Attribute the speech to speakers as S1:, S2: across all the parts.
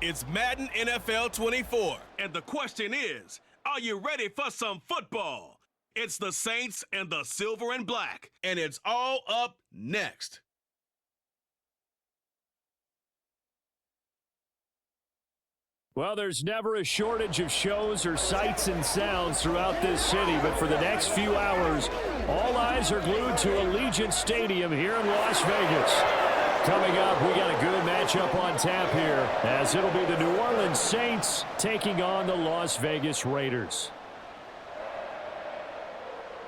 S1: It's Madden NFL 24. And the question is, are you ready for some football? It's the Saints and the Silver and Black. And it's all up next.
S2: Well, there's never a shortage of shows or sights and sounds throughout this city, but for the next few hours, all eyes are glued to Allegiant Stadium here in Las Vegas. Coming up, we got a good matchup on tap here, as it'll be the New Orleans Saints taking on the Las Vegas Raiders.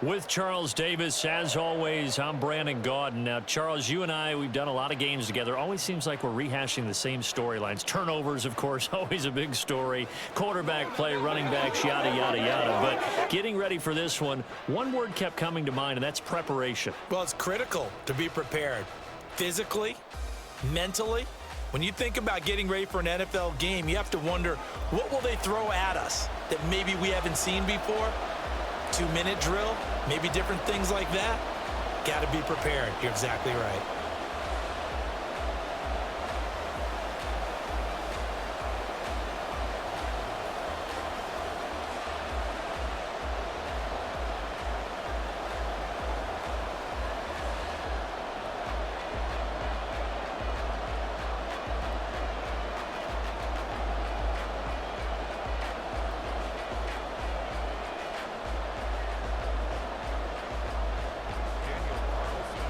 S2: With Charles Davis, as always, I'm Brandon Gaudin. Now, Charles, you and I, we've done a lot of games together. Always seems like we're rehashing the same storylines. Turnovers, of course, always a big story. Quarterback play, running backs, yada, yada, yada. But getting ready for this one word kept coming to mind, and that's preparation.
S3: Well, it's critical to be prepared. Physically, mentally. When you think about getting ready for an NFL game, you have to wonder, what will they throw at us that maybe we haven't seen before? 2-minute drill, maybe different things like that. Got to be prepared. You're exactly right.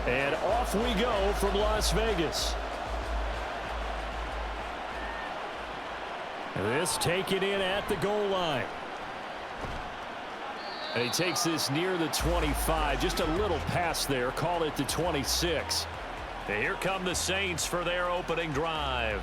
S2: And off we go from Las Vegas. This taken in at the goal line. And he takes this near the 25. Just a little pass there. Call it the 26. And here come the Saints for their opening drive.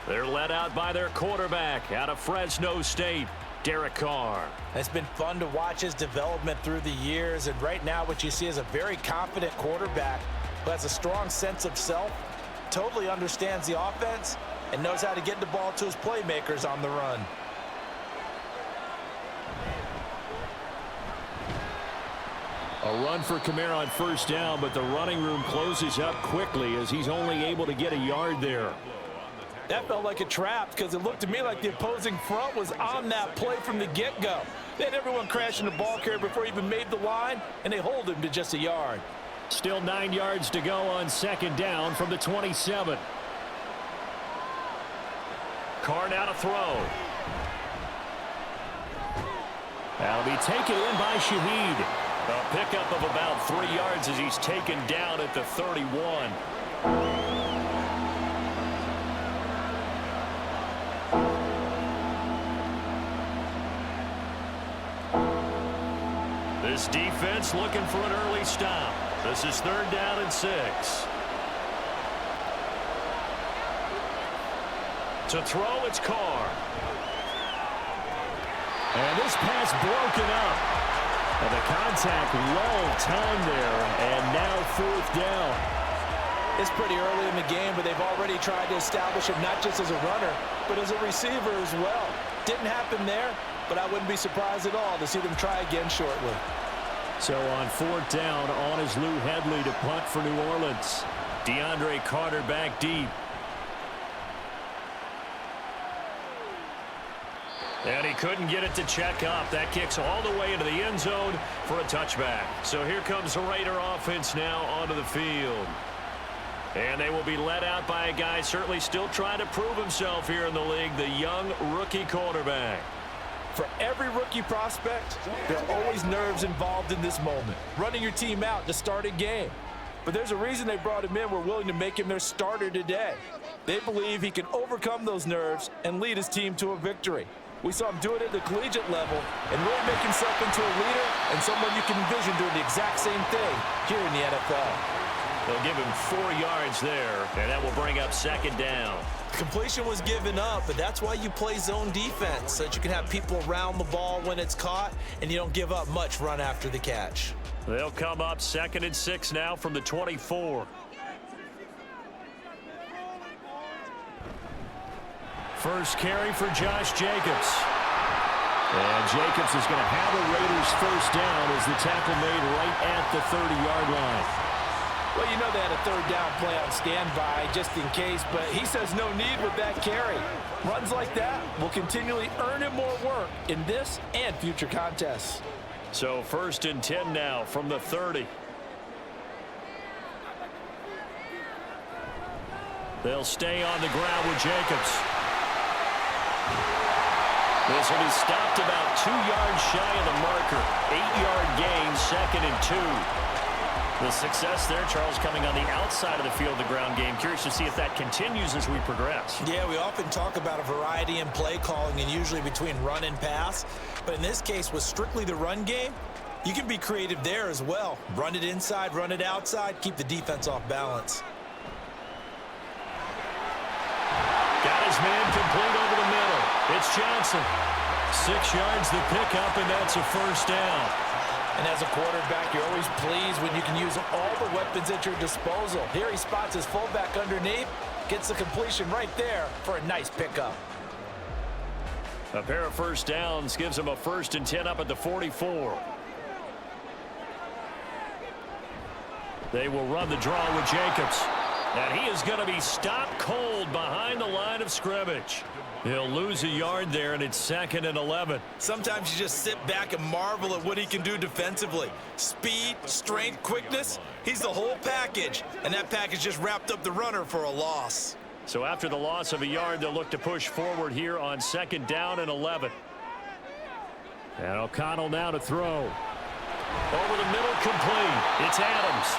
S2: They're led out by their quarterback out of Fresno State, Derek Carr.
S3: It's been fun to watch his development through the years, and right now what you see is a very confident quarterback who has a strong sense of self, totally understands the offense, and knows how to get the ball to his playmakers on the run.
S2: A run for Kamara on first down, but the running room closes up quickly as he's only able to get a yard there.
S3: That felt like a trap because it looked to me like the opposing front was on that play from the get-go. They had everyone crashing the ball carrier before he even made the line, and they hold him to just a yard.
S2: Still 9 yards to go on second down from the 27. Carr now to throw. That'll be taken in by Shaheed. A pickup of about 3 yards as he's taken down at the 31. This defense looking for an early stop. This is 3rd down and 6. To throw, it's Carr. And this pass broken up. And the contact lulled time there, and now 4th down.
S3: It's pretty early in the game, but they've already tried to establish him not just as a runner, but as a receiver as well. Didn't happen there, but I wouldn't be surprised at all to see them try again shortly.
S2: So on 4th down, on is Lou Hedley to punt for New Orleans. DeAndre Carter back deep. And he couldn't get it to check up. That kicks all the way into the end zone for a touchback. So here comes the Raider offense now onto the field. And they will be led out by a guy certainly still trying to prove himself here in the league, the young rookie quarterback.
S3: For every rookie prospect, there are always nerves involved in this moment. Running your team out to start a game. But there's a reason they brought him in. We're willing to make him their starter today. They believe he can overcome those nerves and lead his team to a victory. We saw him do it at the collegiate level and really make himself into a leader and someone you can envision doing the exact same thing here in the NFL.
S2: They'll give him 4 yards there, and that will bring up 2nd down.
S3: Completion was given up, but that's why you play zone defense, so that you can have people around the ball when it's caught, and you don't give up much run after the catch.
S2: They'll come up 2nd and 6 now from the 24. First carry for Josh Jacobs. And Jacobs is going to have a Raiders first down as the tackle made right at the 30-yard line.
S3: Well, you know they had a third down play on standby just in case, but he says no need with that carry. Runs like that will continually earn him more work in this and future contests.
S2: So 1st and 10 now from the 30. They'll stay on the ground with Jacobs. This will be stopped about 2 yards shy of the marker. 8-yard gain, 2nd and 2. The success there, Charles, coming on the outside of the field, the ground game. Curious to see if that continues as we progress.
S4: Yeah, we often talk about a variety in play calling and usually between run and pass. But in this case, with strictly the run game, you can be creative there as well. Run it inside, run it outside, keep the defense off balance.
S2: Got his man complete over the middle. It's Johnson. 6 yards the pickup, and that's a 1st down.
S3: And as a quarterback, you're always pleased when you can use all the weapons at your disposal. Here he spots his fullback underneath, gets the completion right there for a nice pickup.
S2: A pair of 1st downs gives him a 1st and 10 up at the 44. They will run the draw with Jacobs. And he is going to be stopped cold behind the line of scrimmage. He'll lose a yard there, and it's 2nd and 11.
S4: Sometimes you just sit back and marvel at what he can do defensively. Speed, strength, quickness, he's the whole package. And that package just wrapped up the runner for a loss.
S2: So after the loss of a yard, they'll look to push forward here on 2nd down and 11. And O'Connell now to throw. Over the middle, complete. It's Adams.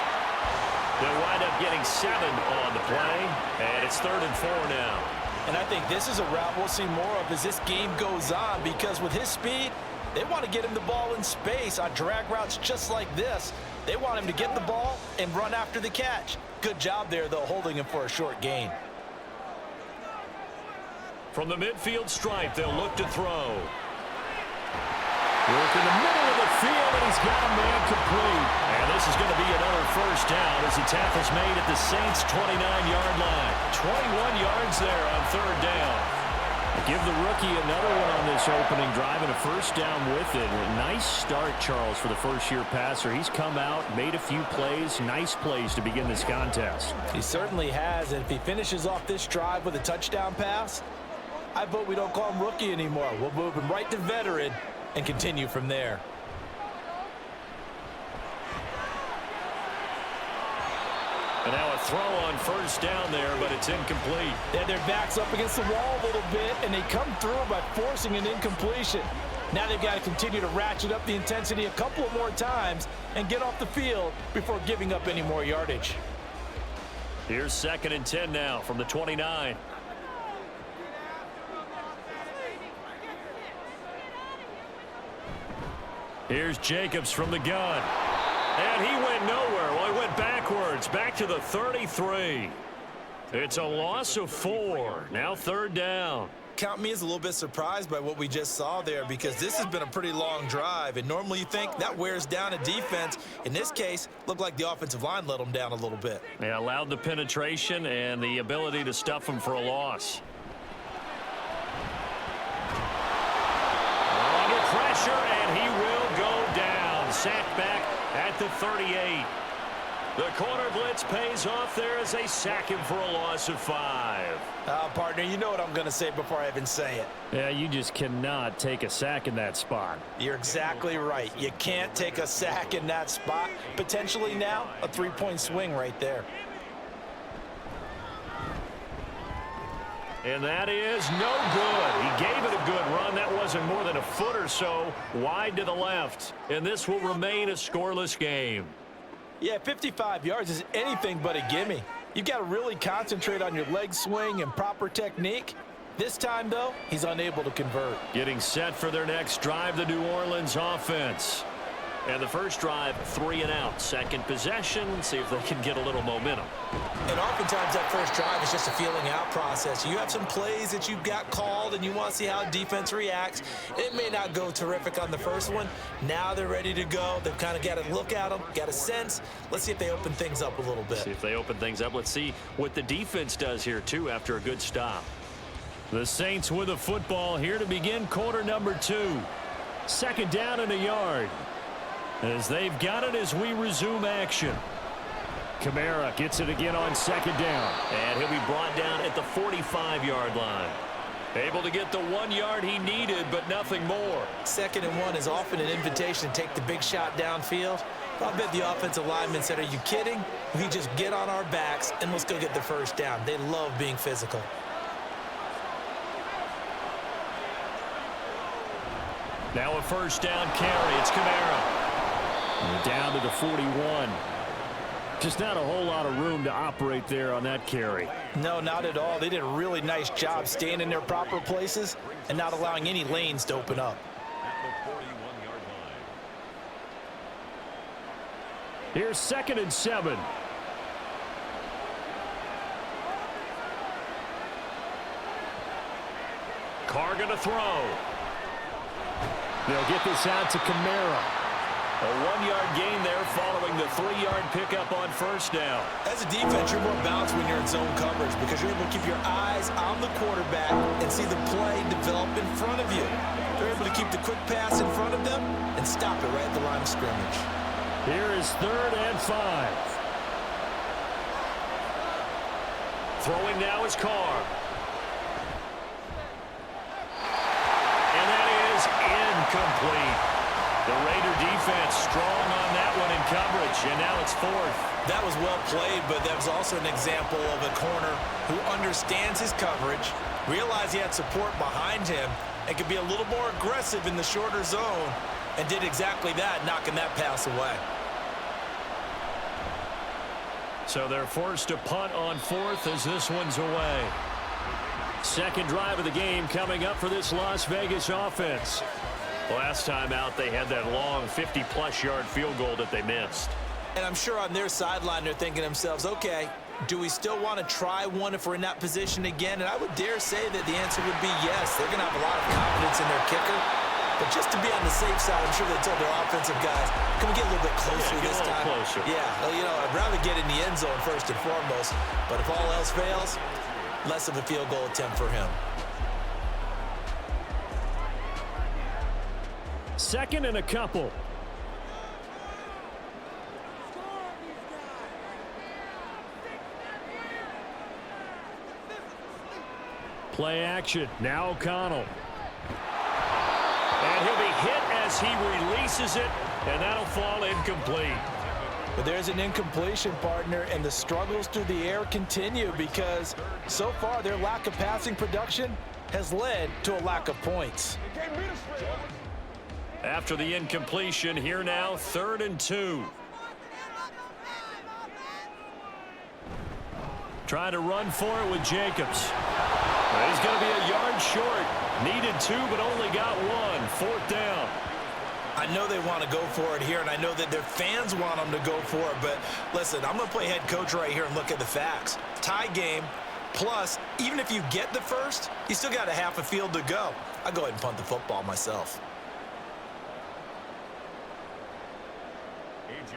S2: They'll wind up getting 7 on the play, and it's 3rd and 4 now.
S3: And I think this is a route we'll see more of as this game goes on, because with his speed, they want to get him the ball in space on drag routes just like this. They want him to get the ball and run after the catch. Good job there, though, holding him for a short gain.
S2: From the midfield stripe, they'll look to throw. Work in the middle of the field, and he's got a man complete. And this is going to be another 1st down as the tackle's made at the Saints' 29-yard line. 21 yards there on 3rd down. Give the rookie another one on this opening drive and a 1st down with it. Nice start, Charles, for the first-year passer. He's come out, made a few plays, nice plays to begin this contest.
S3: He certainly has, and if he finishes off this drive with a touchdown pass, I vote we don't call him rookie anymore. We'll move him right to veteran and continue from there.
S2: And now a throw on 1st down there, but it's incomplete.
S3: Yeah, their back's up against the wall a little bit, and they come through by forcing an incompletion. Now they've got to continue to ratchet up the intensity a couple of more times and get off the field before giving up any more yardage.
S2: Here's 2nd and 10 now from the 29. Here's Jacobs from the gun. And he went nowhere. Well, he went backwards, back to the 33. It's a loss of 4. Now 3rd down.
S4: Count me as a little bit surprised by what we just saw there, because this has been a pretty long drive, and normally you think that wears down a defense. In this case, looked like the offensive line let them down a little bit.
S2: They allowed the penetration and the ability to stuff them for a loss. Under pressure, and he will go down. Sacked back at the 38. The corner blitz pays off there as they sack him for a loss of 5.
S4: Partner, you know what I'm going to say before I even say it.
S2: Yeah, you just cannot take a sack in that spot.
S4: You're exactly right. You can't take a sack in that spot. Potentially now a 3-point swing right there.
S2: And that is no good. He gave it a good run. That wasn't more than a foot or so wide to the left. And this will remain a scoreless game.
S3: Yeah, 55 yards is anything but a gimme. You've got to really concentrate on your leg swing and proper technique. This time, though, he's unable to convert.
S2: Getting set for their next drive, the New Orleans offense. And the first drive, 3 and out. Second possession, see if they can get a little momentum.
S4: And oftentimes that first drive is just a feeling out process. You have some plays that you've got called and you want to see how defense reacts. It may not go terrific on the first one. Now they're ready to go. They've kind of got to look at them, got a sense. Let's see if they open things up a little bit.
S2: See if they open things up. Let's see what the defense does here, too, after a good stop. The Saints with a football here to begin quarter number 2. 2nd down and a yard. As they've got it as we resume action. Kamara gets it again on second down.
S5: And he'll be brought down at the 45-yard line.
S2: Able to get the 1 yard he needed, but nothing more.
S4: 2nd and 1 is often an invitation to take the big shot downfield. I bet the offensive linemen said, are you kidding? We just get on our backs and let's go get the first down. They love being physical.
S2: Now a first down carry. It's Kamara. And down to the 41. Just not a whole lot of room to operate there on that carry.
S4: No, not at all. They did a really nice job staying in their proper places and not allowing any lanes to open up.
S2: Here's 2nd and 7. Carr gonna throw. They'll get this out to Kamara.
S5: A 1-yard gain there following the 3-yard pickup on first down.
S4: As a defense, you're more balanced when you're in zone coverage because you're able to keep your eyes on the quarterback and see the play develop in front of you. They're able to keep the quick pass in front of them and stop it right at the line of scrimmage.
S2: Here is 3rd and 5. Throwing now is Carr. And that is incomplete. The Raider defense strong on that one in coverage, and now it's 4th.
S4: That was well played, but that was also an example of a corner who understands his coverage, realized he had support behind him, and could be a little more aggressive in the shorter zone, and did exactly that, knocking that pass away.
S2: So they're forced to punt on 4th as this one's away. Second drive of the game coming up for this Las Vegas offense.
S5: Last time out, they had that long 50-plus yard field goal that they missed.
S4: And I'm sure on their sideline, they're thinking to themselves, okay, do we still want to try one if we're in that position again? And I would dare say that the answer would be yes. They're going to have a lot of confidence in their kicker. But just to be on the safe side, I'm sure they told their offensive guys, can we get a little bit closer this time?
S5: Closer.
S4: Yeah, well, you know, I'd rather get in the end zone first and foremost. But if all else fails, less of a field goal attempt for him.
S2: 2nd and a couple. Play action. Now O'Connell. And he'll be hit as he releases it, and that'll fall incomplete.
S4: But there's an incompletion, partner, and the struggles through the air continue because so far their lack of passing production has led to a lack of points.
S2: After the incompletion, here now, 3rd and 2. Trying to run for it with Jacobs. He's going to be a yard short. Needed 2, but only got 1. 4th down.
S4: I know they want to go for it here, and I know that their fans want them to go for it, but listen, I'm going to play head coach right here and look at the facts. Tie game, plus, even if you get the first, you still got a half a field to go. I'll go ahead and punt the football myself.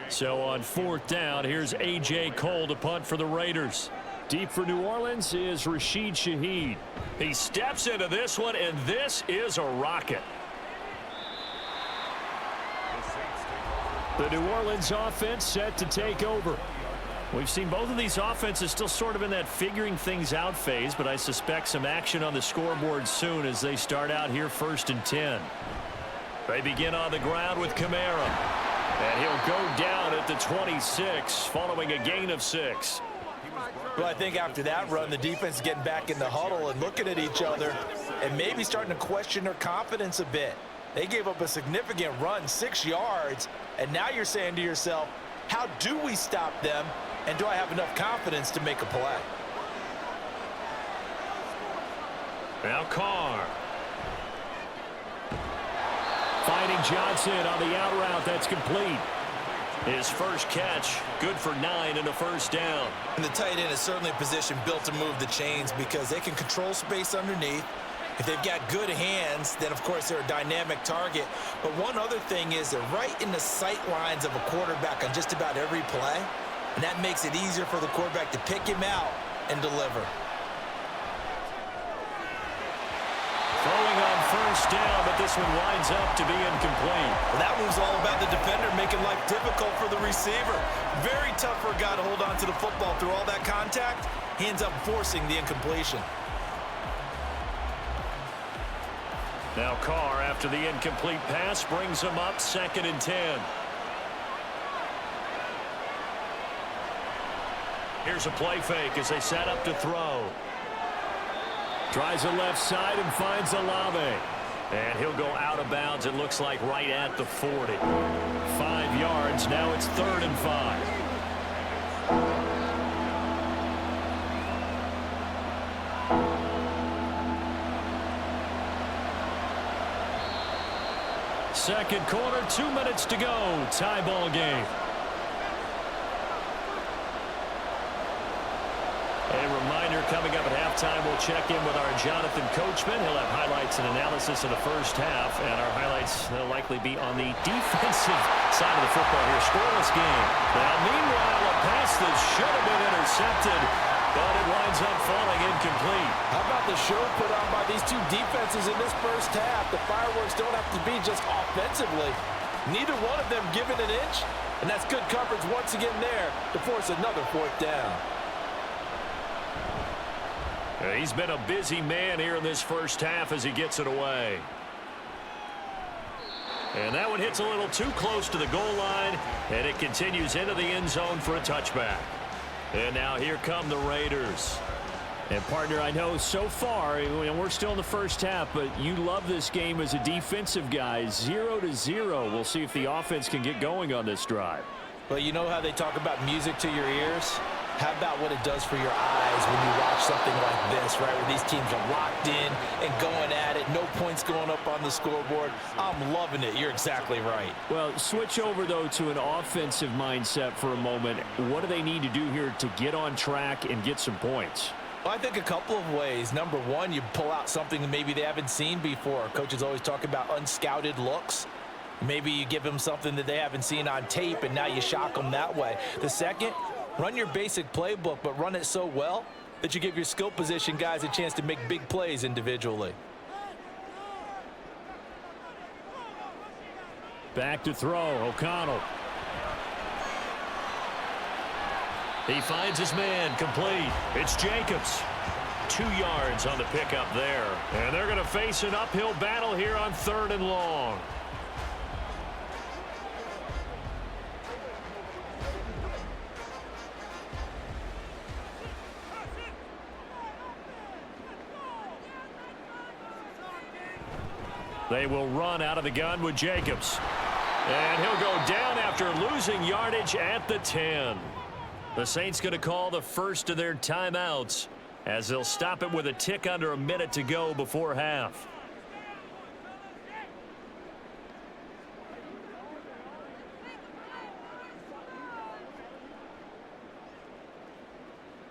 S2: So on 4th down, here's A.J. Cole to punt for the Raiders. Deep for New Orleans is Rashid Shaheed. He steps into this one, and this is a rocket. The New Orleans offense set to take over. We've seen both of these offenses still sort of in that figuring things out phase, but I suspect some action on the scoreboard soon as they start out here 1st and 10. They begin on the ground with Kamara. And he'll go down at the 26 following a gain of 6.
S4: Well, I think after that run, the defense is getting back in the huddle and looking at each other and maybe starting to question their confidence a bit. They gave up a significant run, 6 yards, and now you're saying to yourself, how do we stop them, and do I have enough confidence to make a play?
S2: Now Carr. Finding Johnson on the out route. That's complete. His first catch, good for 9 and a first down.
S4: And the tight end is certainly a position built to move the chains because they can control space underneath. If they've got good hands, then, of course, they're a dynamic target. But one other thing is they're right in the sight lines of a quarterback on just about every play, and that makes it easier for the quarterback to pick him out and deliver.
S2: Throwing on first down, but this one winds up to be incomplete.
S4: Well, that move's all about the defender making life difficult for the receiver. Very tough for a guy to hold on to the football through all that contact. He ends up forcing the incompletion.
S2: Now Carr, after the incomplete pass, brings him up 2nd and 10. Here's a play fake as they set up to throw. Tries the left side and finds Olave. And he'll go out of bounds, it looks like, right at the 40. 5 yards, now it's 3rd and 5. Second quarter, 2 minutes to go. Tie ball game. A reminder, coming up at halftime, we'll check in with our Jonathan Coachman. He'll have highlights and analysis of the first half, and our highlights will likely be on the defensive side of the football here. Scoreless game. Now, meanwhile, a pass that should have been intercepted, but it winds up falling incomplete.
S3: How about the show put on by these two defenses in this first half? The fireworks don't have to be just offensively. Neither one of them given an inch, and that's good coverage once again there to force another 4th down.
S2: He's been a busy man here in this first half as he gets it away. And that one hits a little too close to the goal line, and it continues into the end zone for a touchback. And now here come the Raiders. And, partner, I know so far, we're still in the first half, but you love this game as a defensive guy. 0-0. We'll see if the offense can get going on this drive.
S3: Well, you know how they talk about music to your ears? How about what it does for your eyes when you watch something like this, right, where these teams are locked in and going at it, no points going up on the scoreboard? I'm loving it. You're exactly right.
S2: Well, switch over, though, to an offensive mindset for a moment. What do they need to do here to get on track and get some points?
S3: Well, I think a couple of ways. Number one, you pull out something that maybe they haven't seen before. Coaches always talk about unscouted looks. Maybe you give them something that they haven't seen on tape, and now you shock them that way. The second, run your basic playbook, but run it so well that you give your skill position guys a chance to make big plays individually.
S2: Back to throw, O'Connell. He finds his man, complete. It's Jacobs. 2 yards on the pickup there. And they're going to face an uphill battle here on 3rd and long. They will run out of the gun with Jacobs. And he'll go down after losing yardage at the 10. The Saints going to call the first of their timeouts as they'll stop it with a tick under a minute to go before half.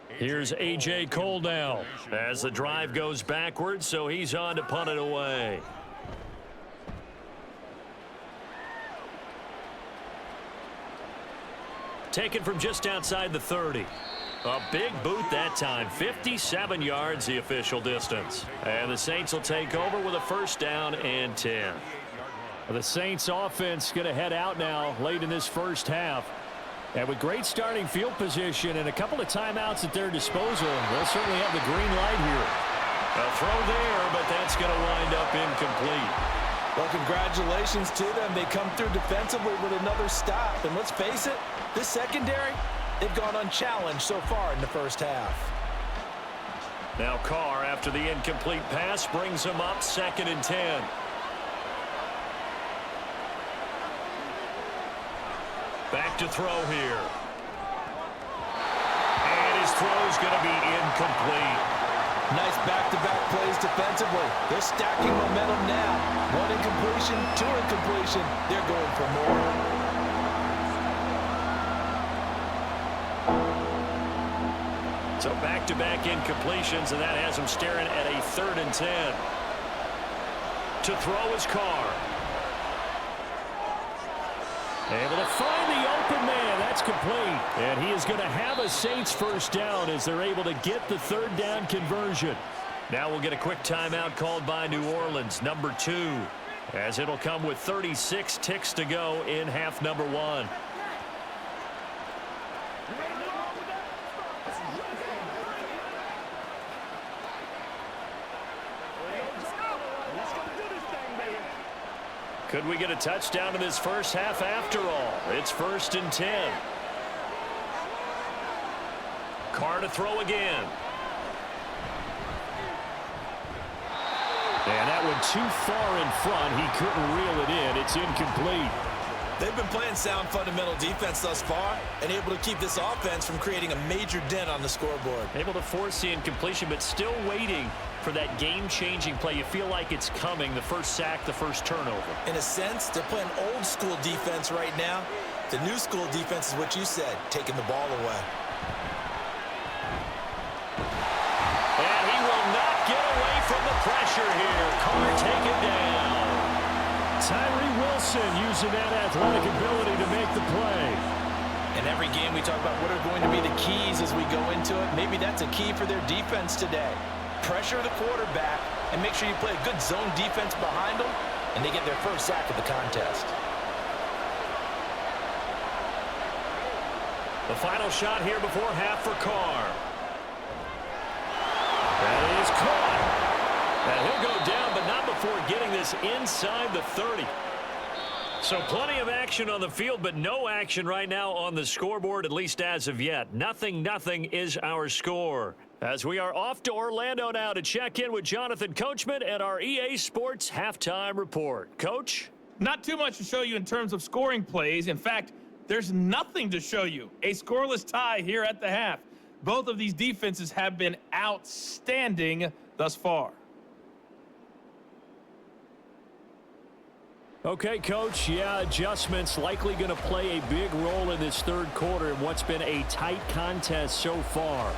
S2: Here's A.J. Cole now as the drive goes backwards, so he's on to punt it away. Taken from just outside the 30. A big boot that time. 57 yards the official distance. And the Saints will take over with a 1st down and 10. The Saints offense going to head out now late in this first half. And with great starting field position and a couple of timeouts at their disposal, they'll certainly have the green light here. A throw there, but that's going to wind up incomplete.
S3: Well, congratulations to them. They come through defensively with another stop. And let's face it, this secondary, they've gone unchallenged so far in the first half.
S2: Now Carr, after the incomplete pass, brings him up 2nd and 10. Back to throw here. And his throw's going to be incomplete.
S3: Nice back-to-back plays defensively. They're stacking momentum now. 1 incompletion, 2 incompletion. They're going for more.
S2: So back-to-back incompletions, and that has him staring at a 3rd and 10. To throw is Carr. Able to find the open man. That's complete. And he is going to have a Saints 1st down as they're able to get the 3rd down conversion. Now we'll get a quick timeout called by New Orleans. Number 2. as it'll come with 36 ticks to go in half number 1. Could we get a touchdown in this first half after all? It's 1st and 10. Carr to throw again. And that one too far in front. He couldn't reel it in. It's incomplete.
S4: They've been playing sound fundamental defense thus far and able to keep this offense from creating a major dent on the scoreboard.
S2: Able to force the incompletion, but still waiting for that game-changing play. You feel like it's coming, the first sack, the first turnover.
S4: In a sense, they're playing old-school defense right now. The new school defense is what you said, taking the ball away.
S2: And he will not get away from the pressure here. Carr taken down. Tyree Wilson using that athletic ability to make the play.
S3: In every game we talk about what are going to be the keys as we go into it. Maybe that's a key for their defense today. Pressure the quarterback and make sure you play a good zone defense behind them, and they get their first sack of the contest.
S2: The final shot here before half for Carr. That is caught. And he'll go down, but not before getting this inside the 30. So plenty of action on the field, but no action right now on the scoreboard, at least as of yet. 0-0 is our score. As we are off to Orlando now to check in with Jonathan Coachman and our EA Sports Halftime Report. Coach?
S6: Not too much to show you in terms of scoring plays. In fact, there's nothing to show you. A scoreless tie here at the half. Both of these defenses have been outstanding thus far.
S2: Okay, Coach. Yeah, adjustments likely going to play a big role in this third quarter in what's been a tight contest so far.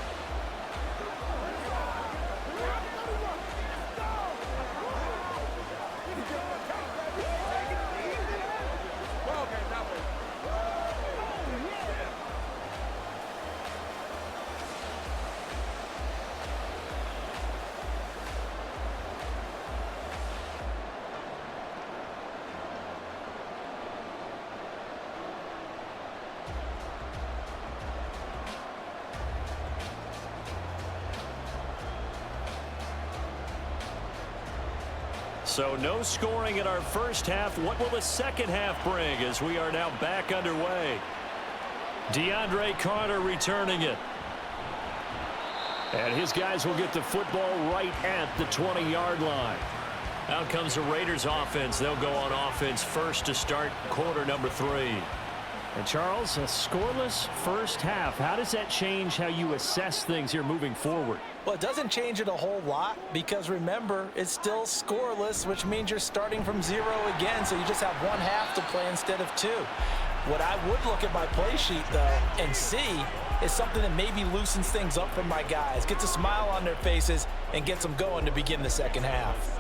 S2: So no scoring in our first half. What will the second half bring as we are now back underway? DeAndre Carter returning it. And his guys will get the football right at the 20-yard line. Out comes the Raiders offense. They'll go on offense first to start quarter number 3. And Charles, a scoreless first half. How does that change how you assess things here moving forward?
S4: Well, it doesn't change it a whole lot because, remember, it's still scoreless, which means you're starting from 0 again, so you just have one half to play instead of 2. What I would look at my play sheet, though, and see is something that maybe loosens things up for my guys, gets a smile on their faces, and gets them going to begin the second half.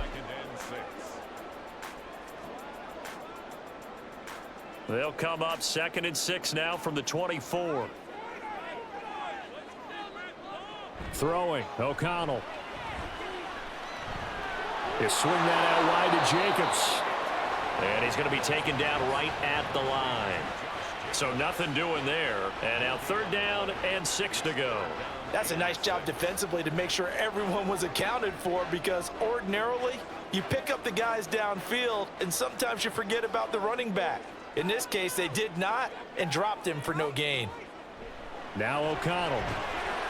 S2: They'll come up 2nd and 6 now from the 24. Throwing, O'Connell. You swing that out wide to Jacobs. And he's going to be taken down right at the line. So nothing doing there. And now 3rd down and 6 to go.
S3: That's a nice job defensively to make sure everyone was accounted for, because ordinarily you pick up the guys downfield and sometimes you forget about the running back. In this case, they did not and dropped him for no gain.
S2: Now O'Connell.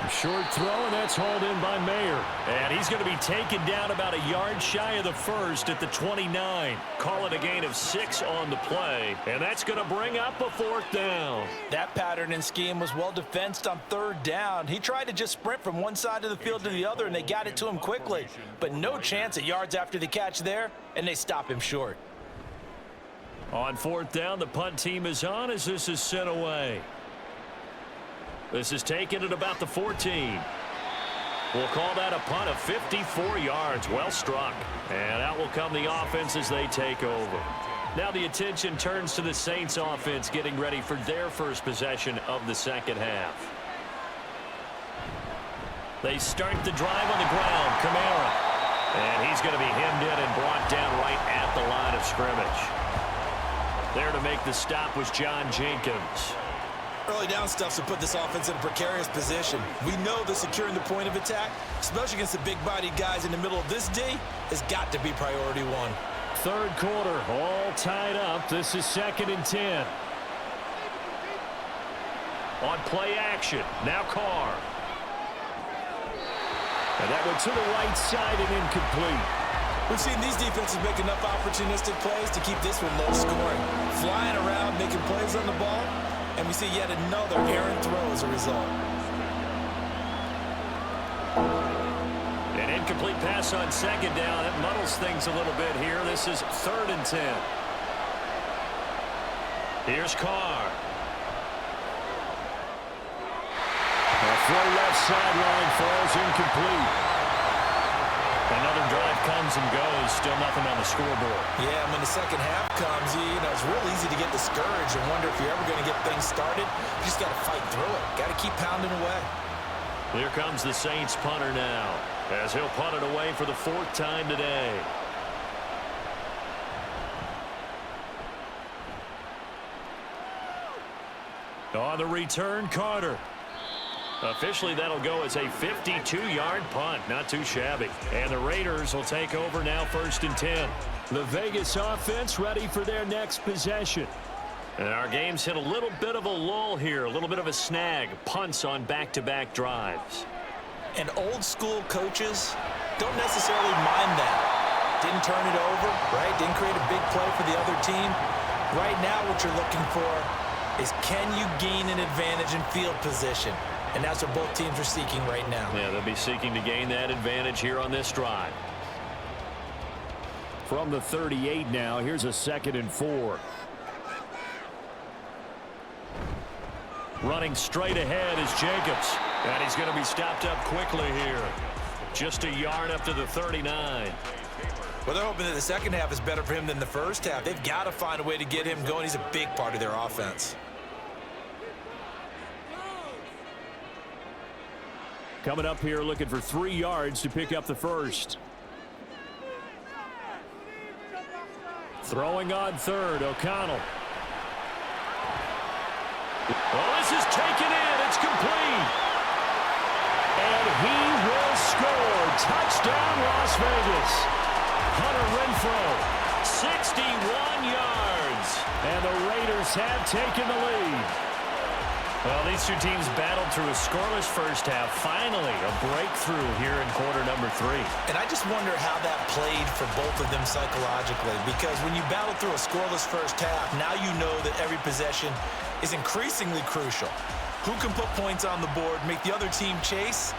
S2: Short throw, and that's hauled in by Mayer. And he's going to be taken down about a yard shy of the first at the 29. Call it a gain of 6 on the play. And that's going to bring up a 4th down.
S3: That pattern and scheme was well defensed on 3rd down. He tried to just sprint from one side of the field to the other, and they got it to him quickly. But no chance at yards after the catch there, and they stop him short.
S2: On 4th down, the punt team is on as this is sent away. This is taken at about the 14. We'll call that a punt of 54 yards. Well struck. And out will come the offense as they take over. Now the attention turns to the Saints offense getting ready for their first possession of the second half. They start the drive on the ground. Kamara. And he's
S5: he's going to be hemmed in and brought down right at the line of scrimmage. There to make the stop was John Jenkins.
S4: Early down stuffs will put this offense in a precarious position. We know that securing the point of attack, especially against the big-bodied guys in the middle of this D, has got to be priority one.
S2: Third quarter, all tied up. This is 2nd and 10.
S5: On play action, now Carr.
S2: And that went to the right side and incomplete.
S4: We've seen these defenses make enough opportunistic plays to keep this one low scoring. Flying around, making plays on the ball, and we see yet another errant throw as a result.
S5: An incomplete pass on 2nd down. It muddles things a little bit here. This is 3rd and 10. Here's Carr.
S2: A throw left sideline falls incomplete.
S5: Another drive comes and goes. Still nothing on the scoreboard.
S4: Yeah, when the second half comes, you know, it's real easy to get discouraged and wonder if you're ever going to get things started. You just got to fight through it. Got to keep pounding away.
S5: Here comes the Saints punter now, as he'll punt it away for the 4th time today.
S2: On the return, Carter.
S5: Officially, that'll go as a 52-yard punt. Not too shabby. And the Raiders will take over now, 1st and 10.
S2: The Vegas offense ready for their next possession.
S5: And our game's hit a little bit of a lull here, a little bit of a snag. Punts on back-to-back drives.
S4: And old-school coaches don't necessarily mind that. Didn't turn it over, right? Didn't create a big play for the other team. Right now, what you're looking for is, can you gain an advantage in field position? And that's what both teams are seeking right now.
S5: Yeah, they'll be seeking to gain that advantage here on this drive.
S2: From the 38 now, here's a 2nd and 4.
S5: Running straight ahead is Jacobs. And he's going to be stopped up quickly here. Just a yard up to the 39.
S4: Well, they're hoping that the second half is better for him than the first half. They've got to find a way to get him going. He's a big part of their offense.
S2: Coming up here looking for 3 yards to pick up the first. Throwing on 3rd, O'Connell.
S5: Well, this is taken in. It's complete.
S2: And he will score. Touchdown, Las Vegas. Hunter Renfrow.
S5: 61 yards.
S2: And the Raiders have taken the lead.
S5: Well, these two teams battled through a scoreless first half. Finally, a breakthrough here in quarter number 3.
S4: And I just wonder how that played for both of them psychologically, because when you battle through a scoreless first half, now you know that every possession is increasingly crucial. Who can put points on the board, make the other team chase?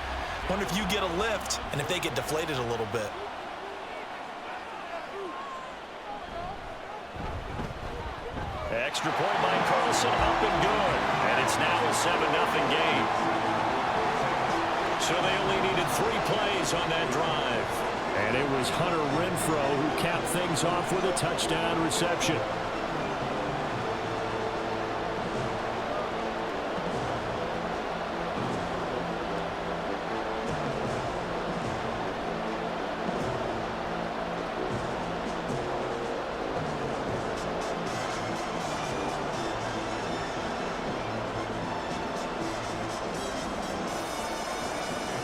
S4: Wonder if you get a lift and if they get deflated a little bit.
S5: Extra point by Carlson, up and good. And it's now a 7-0 game. So they only needed 3 plays on that drive.
S2: And it was Hunter Renfrow who capped things off with a touchdown reception.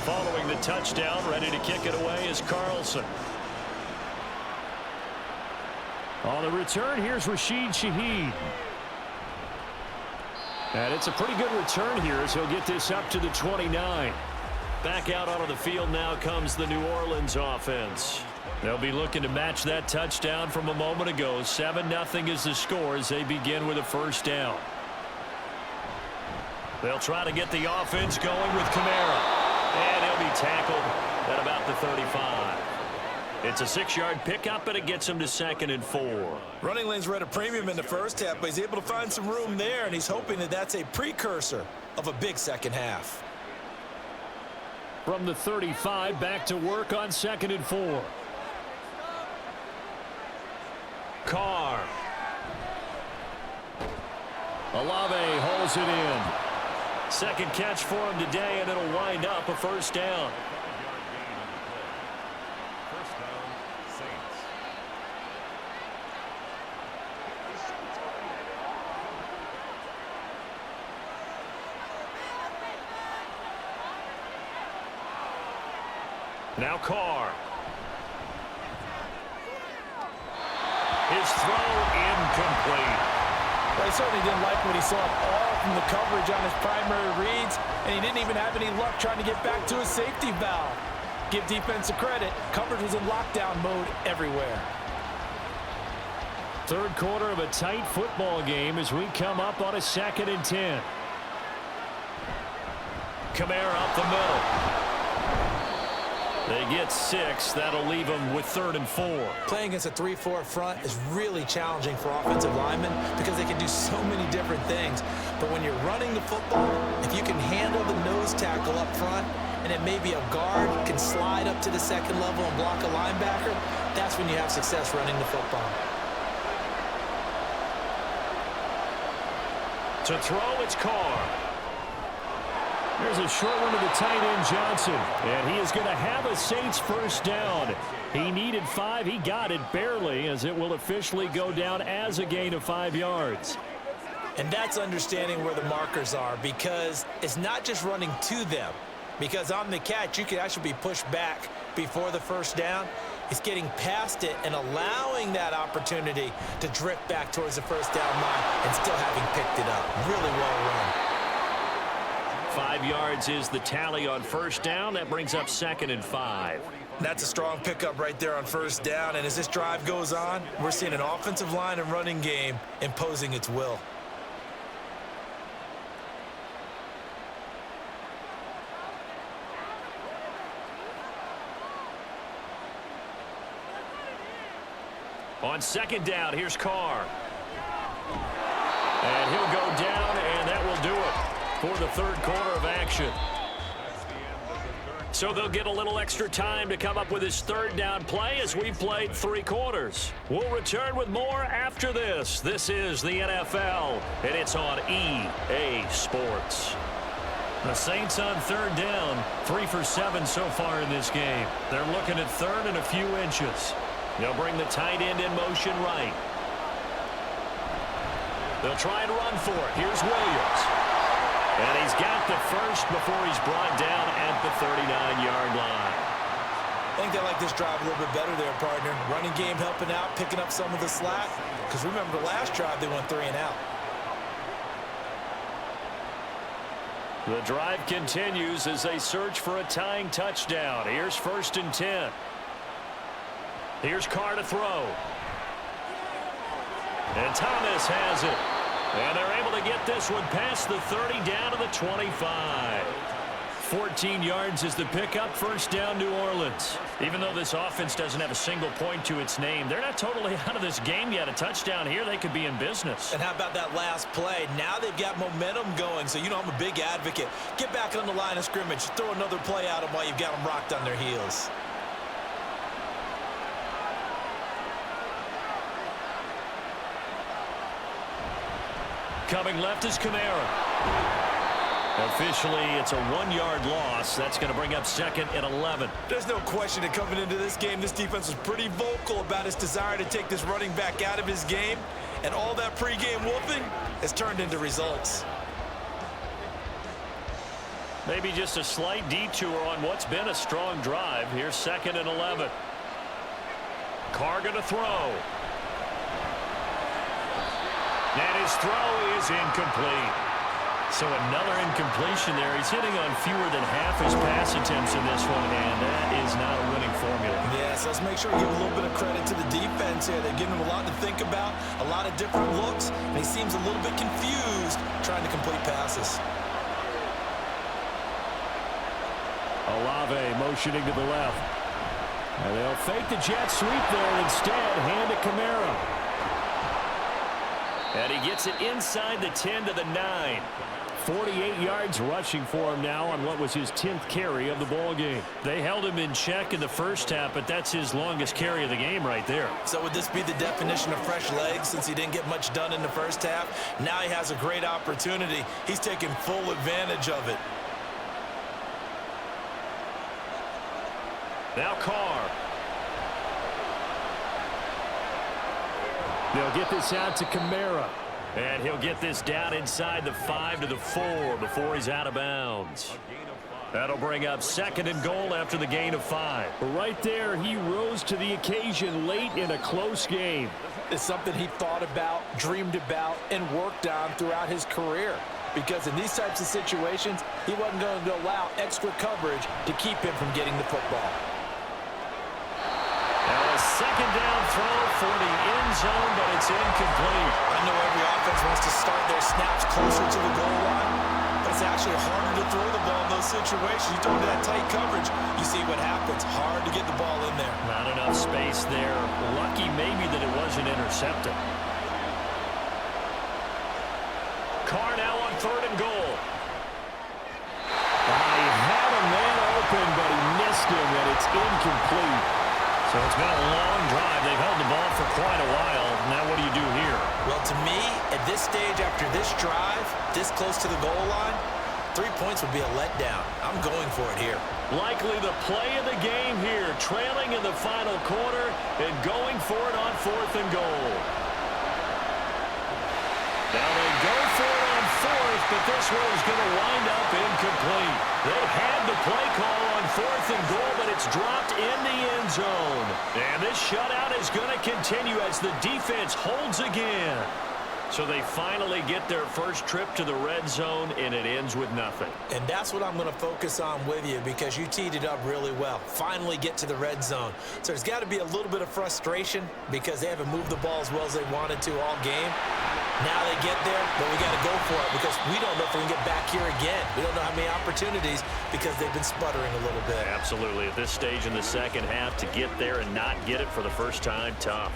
S5: Following the touchdown, ready to kick it away is Carlson.
S2: On the return, here's Rashid Shaheed. And it's a pretty good return here as he'll get this up to the 29.
S5: Back out onto the field now comes the New Orleans offense. They'll be looking to match that touchdown from a moment ago. 7-0 is the score as they begin with a first down. They'll try to get the offense going with Kamara. And he'll be tackled at about the 35. It's a 6-yard pickup, and it gets him to 2nd and 4.
S4: Running lanes were at a premium in the first half, but he's able to find some room there, and he's hoping that that's a precursor of a big second half.
S2: From the 35, back to work on 2nd and 4.
S5: Carr.
S2: Olave holds it in.
S5: Second catch for him today, and it'll wind up a first down. Now Carr. His throw incomplete.
S3: Well, he certainly didn't like what he saw all from the coverage on his primary reads, and he didn't even have any luck trying to get back to his safety valve. Give defense a credit. Coverage was in lockdown mode everywhere.
S2: Third quarter of a tight football game as we come up on a 2nd and 10.
S5: Kamara up the middle. They get 6. That'll leave them with 3rd and 4.
S4: Playing against a 3-4 front is really challenging for offensive linemen because they can do so many different things. But when you're running the football, if you can handle the nose tackle up front, and then maybe a guard can slide up to the 2nd level and block a linebacker, that's when you have success running the football.
S5: To throw, it's Carr.
S2: There's a short one to the tight end, Johnson. And he is going to have a Saints first down. He needed 5. He got it barely, as it will officially go down as a gain of 5 yards.
S4: And that's understanding where the markers are, because it's not just running to them. Because on the catch, you could actually be pushed back before the first down. It's getting past it and allowing that opportunity to drift back towards the first down line and still having picked it up. Really well run.
S5: 5 yards is the tally on first down. That brings up 2nd and 5.
S4: That's a strong pickup right there on first down. And as this drive goes on, we're seeing an offensive line and running game imposing its will.
S5: On 2nd down, here's Carr. And he'll go down, and that will do it for the 3rd quarter of action. So they'll get a little extra time to come up with his 3rd down play as we played 3 quarters. We'll return with more after this. This is the NFL, and it's on EA Sports. The Saints on 3rd down, 3 for 7 so far in this game. They're looking at 3rd and a few inches. They'll bring the tight end in motion right. They'll try and run for it. Here's Williams. And he's got the first before he's brought down at the 39-yard line.
S4: I think they like this drive a little bit better there, partner. Running game helping out, picking up some of the slack. Because remember, the last drive they went 3 and out.
S2: The drive continues as they search for a tying touchdown. Here's 1st and 10. Here's Carr to throw. And Thomas has it. And they're able to get this one past the 30 down to the 25. 14 yards is the pickup. First down, New Orleans. Even though this offense doesn't have a single point to its name, they're not totally out of this game yet. A touchdown here, they could be in business.
S4: And how about that last play? Now they've got momentum going, so you know I'm a big advocate. Get back on the line of scrimmage. Throw another play at them while you've got them rocked on their heels.
S2: Coming left is Kamara. Officially, it's a 1-yard loss. That's going to bring up 2nd and 11.
S4: There's no question that coming into this game, this defense was pretty vocal about its desire to take this running back out of his game. And all that pregame whooping has turned into results.
S2: Maybe just a slight detour on what's been a strong drive. Here's 2nd and 11. Carr going to throw. And his throw is incomplete. So another incompletion there. He's hitting on fewer than half his pass attempts in this one, and that is not a winning formula.
S4: Yes, let's make sure we give a little bit of credit to the defense here. They're giving him a lot to think about, a lot of different looks, and he seems a little bit confused trying to complete passes.
S2: Olave motioning to the left. And they'll fake the jet sweep there and instead hand to Kamara. And he gets it inside the 10 to the 9. 48 yards rushing for him now on what was his 10th carry of the ball game. They held him in check in the first half, but that's his longest carry of the game right there.
S4: So would this be the definition of fresh legs since he didn't get much done in the first half? Now he has a great opportunity. He's taking full advantage of it.
S5: Now Carr.
S2: They'll get this out to Kamara.
S5: And he'll get this down inside the 5 to the 4 before he's out of bounds. That'll bring up 2nd and goal after the gain of 5.
S2: Right there, he rose to the occasion late in a close game.
S3: It's something he thought about, dreamed about, and worked on throughout his career. Because in these types of situations, he wasn't going to allow extra coverage to keep him from getting the football.
S5: Now a 2nd down throw for the end zone, but it's incomplete.
S4: I know every offense wants to start their snaps closer to the goal line, but it's actually harder to throw the ball in those situations. You throw into that tight coverage, you see what happens. Hard to get the ball in there.
S5: Not enough space there. Lucky maybe that it wasn't intercepted. Carr now on 3rd and goal.
S2: He had a man open, but he missed him, and it's incomplete.
S5: So it's been a long drive. They've held the ball for quite a while. Now what do you do here?
S4: Well, to me, at this stage after this drive, this close to the goal line, 3 points would be a letdown. I'm going for it here.
S5: Likely the play of the game here, trailing in the final quarter and going for it on 4th and goal. Now they go for it on 4th, but this one is going to wind up incomplete. They had the play call on 4th and goal, but it's dropped in the end zone. And this shutout is going to continue as the defense holds again. So they finally get their first trip to the red zone, and it ends with nothing.
S4: And that's what I'm going to focus on with you because you teed it up really well. Finally get to the red zone. So there's got to be a little bit of frustration because they haven't moved the ball as well as they wanted to all game. Now they get there, but we got to go for it because we don't know if we can get back here again. We don't know how many opportunities because they've been sputtering a little bit.
S5: Absolutely. At this stage in the second half, to get there and not get it for the first time, tough.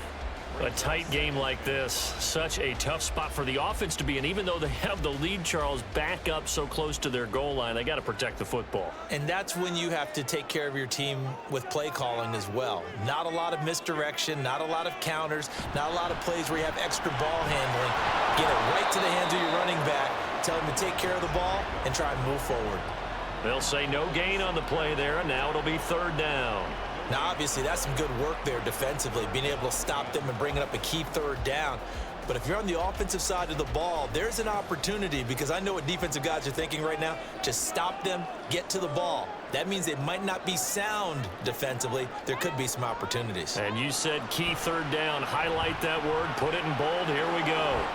S5: A tight game like this, such a tough spot for the offense to be in. Even though they have the lead, Charles, back up so close to their goal line, they got to protect the football.
S4: And that's when you have to take care of your team with play calling as well. Not a lot of misdirection, not a lot of counters, not a lot of plays where you have extra ball handling. Get it right to the hands of your running back, tell him to take care of the ball, and try and move forward.
S5: They'll say no gain on the play there, and now it'll be 3rd down.
S4: Now, obviously, that's some good work there defensively, being able to stop them and bringing up a key 3rd down. But if you're on the offensive side of the ball, there's an opportunity because I know what defensive guys are thinking right now. Just stop them, get to the ball. That means they might not be sound defensively. There could be some opportunities.
S5: And you said key 3rd down. Highlight that word. Put it in bold. Here we go.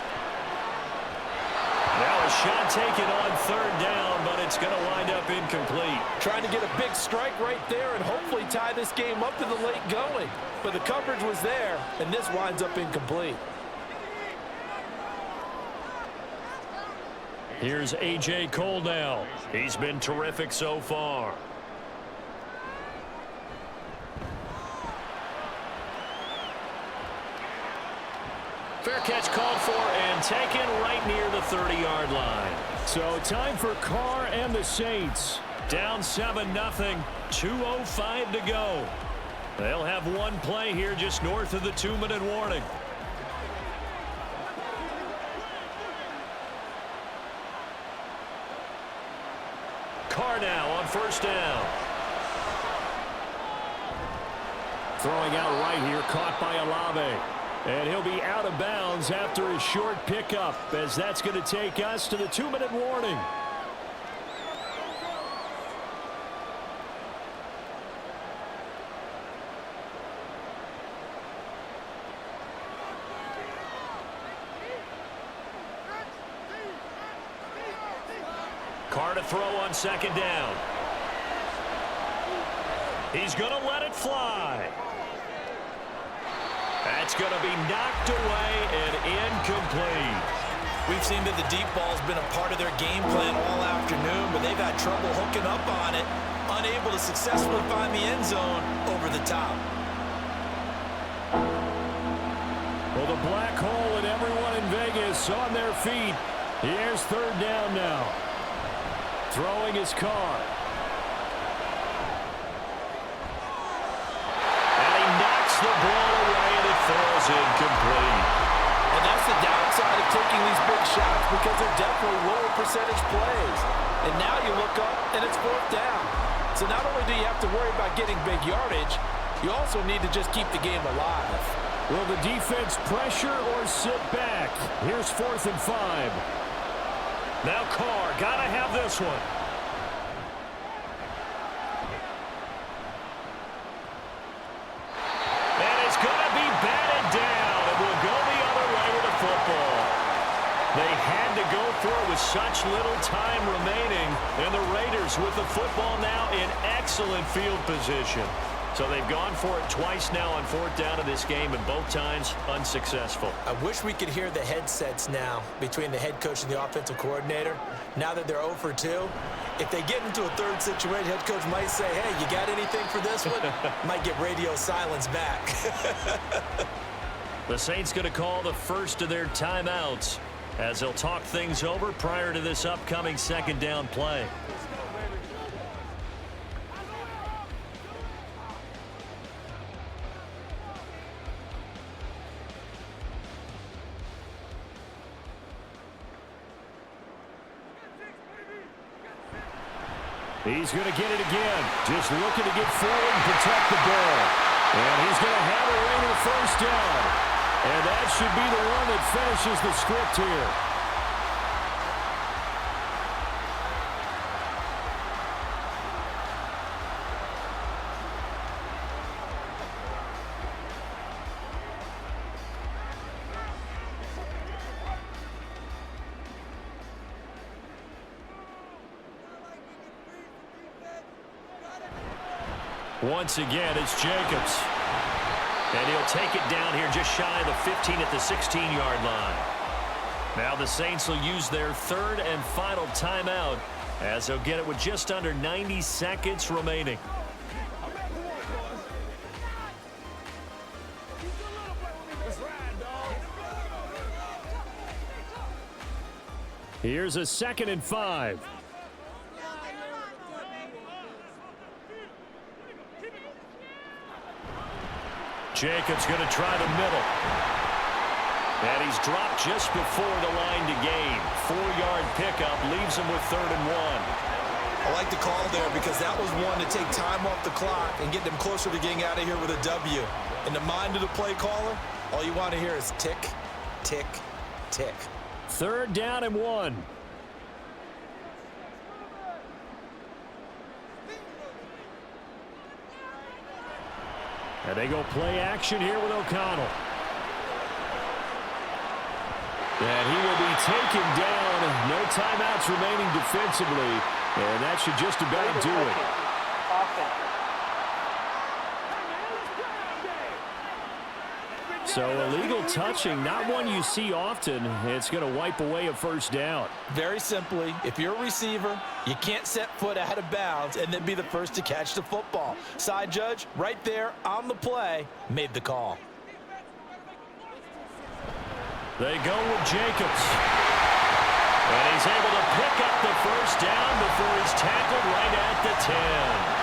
S5: Now a shot taken on 3rd down, but it's going to wind up incomplete.
S3: Trying to get a big strike right there and hopefully tie this game up to the late going. But the coverage was there, and this winds up incomplete.
S5: Here's A.J. Cole now. He's been terrific so far. Fair catch called for and taken right near the 30-yard line.
S2: So time for Carr and the Saints.
S5: Down 7-0, 2:05 to go. They'll have one play here just north of the 2-minute warning. Carr now on 1st down.
S2: Throwing out right here, caught by Olave. And he'll be out of bounds after a short pickup, as that's going to take us to the 2-minute warning.
S5: Carr to throw on 2nd down. He's going to let it fly. That's going to be knocked away and incomplete.
S4: We've seen that the deep ball's been a part of their game plan all afternoon, but they've had trouble hooking up on it, unable to successfully find the end zone over the top.
S2: Well, the black hole and everyone in Vegas on their feet. Here's 3rd down now. Throwing his Carr.
S5: And he knocks the ball away, and it falls incomplete.
S3: And that's the downside of taking these big shots because they're definitely lower percentage plays. And now you look up, and it's 4th down. So not only do you have to worry about getting big yardage, you also need to just keep the game alive.
S2: Will the defense pressure or sit back? Here's 4th and 5.
S5: Now Carr, gotta have this one. And it's gonna be batted down, and we'll go the other way with the football. They had to go for it with such little time remaining, and the Raiders with the football now in excellent field position. So they've gone for it twice now on 4th down in this game, and both times unsuccessful.
S4: I wish we could hear the headsets now between the head coach and the offensive coordinator. Now that they're 0 for 2, if they get into a third situation, head coach might say, hey, you got anything for this one? Might get radio silence back.
S5: The Saints going to call the first of their timeouts as they'll talk things over prior to this upcoming 2nd down play.
S2: He's going to get it again. Just looking to get forward and protect the ball. And he's going to have a Raider 1st down. And that should be the one that finishes the script here.
S5: Once again, it's Jacobs. And he'll take it down here just shy of the 15 at the 16-yard line. Now the Saints will use their 3rd and final timeout as they'll get it with just under 90 seconds remaining.
S2: Here's a 2nd and 5.
S5: Jacobs going to try the middle. And he's dropped just before the line to gain. 4-yard pickup leaves him with 3rd and 1.
S4: I like the call there because that was one to take time off the clock and get them closer to getting out of here with a W. In the mind of the play caller, all you want to hear is tick, tick, tick.
S2: 3rd down and 1. And they go play action here with O'Connell. And he will be taken down. No timeouts remaining defensively. And that should just about do it. So illegal touching, not one you see often. It's going to wipe away a 1st down.
S4: Very simply, if you're a receiver, you can't set foot out of bounds and then be the first to catch the football. Side judge, right there on the play, made the call.
S5: They go with Jacobs. And he's able to pick up the 1st down before he's tackled right at the 10.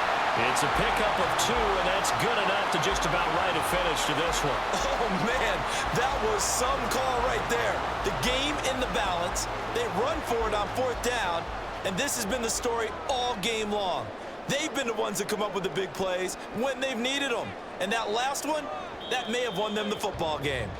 S5: It's a pickup of 2, and that's good enough to just about write a finish to this one.
S4: Oh, man, that was some call right there. The game in the balance. They run for it on 4th down, and this has been the story all game long. They've been the ones that come up with the big plays when they've needed them. And that last one, that may have won them the football game.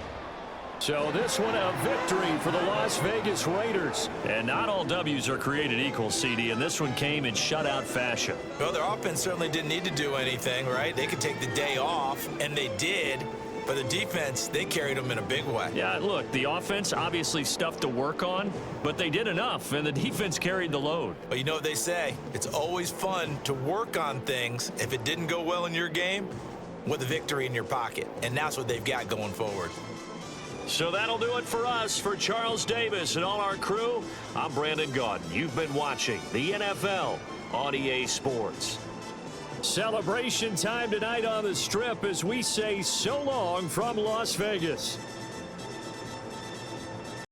S2: So this one a victory for the Las Vegas Raiders.
S5: And not all W's are created equal, CD, and this one came in shutout fashion.
S4: Well, their offense certainly didn't need to do anything, right? They could take the day off, and they did. But the defense, they carried them in a big way.
S5: Yeah, look, the offense obviously stuff to work on, but they did enough, and the defense carried the load.
S4: But you know what they say? It's always fun to work on things if it didn't go well in your game with a victory in your pocket. And that's what they've got going forward.
S5: So that'll do it for us. For Charles Davis and all our crew, I'm Brandon Gaudin. You've been watching the NFL on EA Sports.
S2: Celebration time tonight on the Strip as we say so long from Las Vegas.